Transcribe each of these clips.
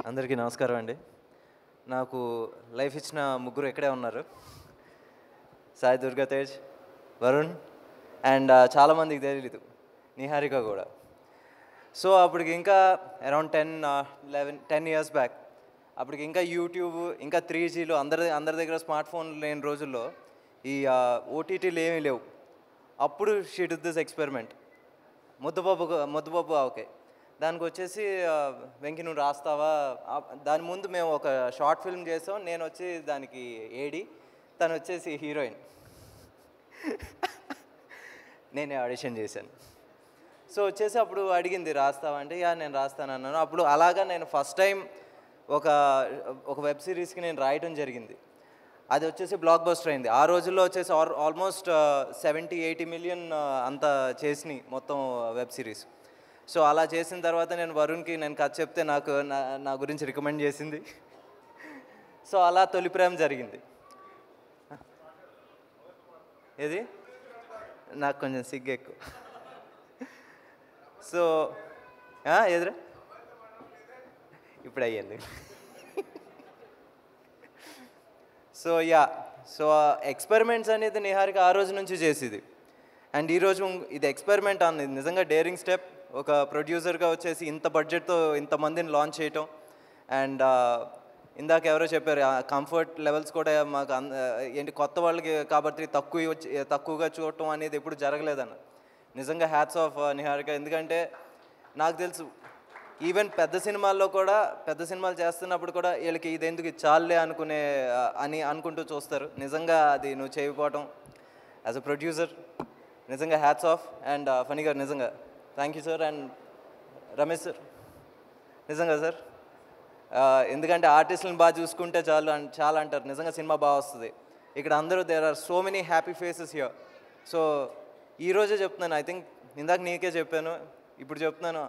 అందరికీ నమస్కారం అండి. నాకు లైఫ్ ఇచ్చిన ముగ్గురు ఇక్కడే ఉన్నారు. సాయి దుర్గా తేజ్, వరుణ్ అండ్ చాలామందికి తెలియదు నిహారిక కూడా. సో అప్పటికి ఇంకా అరౌండ్ 10 ఇయర్స్ బ్యాక్, అప్పటికి ఇంకా యూట్యూబ్ ఇంకా 3Gలో అందరి దగ్గర స్మార్ట్ ఫోన్లు లేని రోజుల్లో ఈ ఓటీటీలు ఏమీ లేవు. అప్పుడు షీ డిడ్ దిస్ ఎక్స్పెరిమెంట్, ముద్దుపప్పు ఓకే. దానికి వచ్చేసి వెంకి నువ్వు రాస్తావా, దాని ముందు మేము ఒక షార్ట్ ఫిల్మ్ చేసాం. నేను వచ్చి దానికి ఏడి, తను వచ్చేసి హీరోయిన్. నేనే ఆడిషన్ చేశాను. సో వచ్చేసి అప్పుడు అడిగింది రాస్తావా అంటే యా నేను రాస్తాను అన్నాను. అప్పుడు అలాగా నేను ఫస్ట్ టైం ఒక వెబ్ సిరీస్కి నేను రాయటం జరిగింది. అది వచ్చేసి బ్లాక్ బస్టర్ అయింది. ఆ రోజుల్లో వచ్చేసి ఆల్మోస్ట్ 70-80 మిలియన్ అంత చేసినాయి మొత్తం వెబ్ సిరీస్. సో అలా చేసిన తర్వాత నేను వరుణ్కి నేను కథ చెప్తే నా గురించి రికమెండ్ చేసింది. సో అలా తొలి ప్రేమ జరిగింది. ఏది నాకు కొంచెం సిగ్గు ఎక్కువ. సో ఎదురా ఇప్పుడు అయ్యింది. సో ఎక్స్పెరిమెంట్స్ అనేది నిహారిక ఆ రోజు నుంచి చేసేది. అండ్ ఈరోజు ఇది ఎక్స్పెరిమెంట్ అన్నది నిజంగా డేరింగ్ స్టెప్. ఒక ప్రొడ్యూసర్గా వచ్చేసి ఇంత బడ్జెట్తో ఇంతమందిని లాంచ్ చేయటం. అండ్ ఇందాక ఎవరో చెప్పారు కంఫర్ట్ లెవెల్స్ కూడా మాకు ఏంటి కొత్త వాళ్ళకి కాబట్టి తక్కువగా చూడటం అనేది ఎప్పుడు జరగలేదన్న. నిజంగా హ్యాట్స్ ఆఫ్ నిహారిక. ఎందుకంటే నాకు తెలుసు ఈవెన్ పెద్ద సినిమాలు చేస్తున్నప్పుడు కూడా వీళ్ళకి ఇది ఎందుకు చాలే అనుకుంటూ చూస్తారు. నిజంగా అది నువ్వు చేయకపోవటం యాజ్ అ ప్రొడ్యూసర్ నిజంగా హ్యాట్స్ ఆఫ్. అండ్ ఫనీ గారు నిజంగా thank you sir. And Ramesh sir నిజంగా సార్, ఎందుకంటే ఆర్టిస్టులను బాగా చూసుకుంటే చాలా అంటారు. నిజంగా సినిమా బాగా వస్తుంది. ఇక్కడ అందరూ there are so many happy faces here. So ఈరోజే చెప్తున్నాను, ఐ థింక్ ఇందాక నీకే చెప్పాను, ఇప్పుడు చెప్తున్నాను,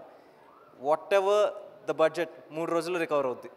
వాట్ ఎవర్ ద బడ్జెట్ 3 రోజుల్లో రికవర్ అవుద్ది.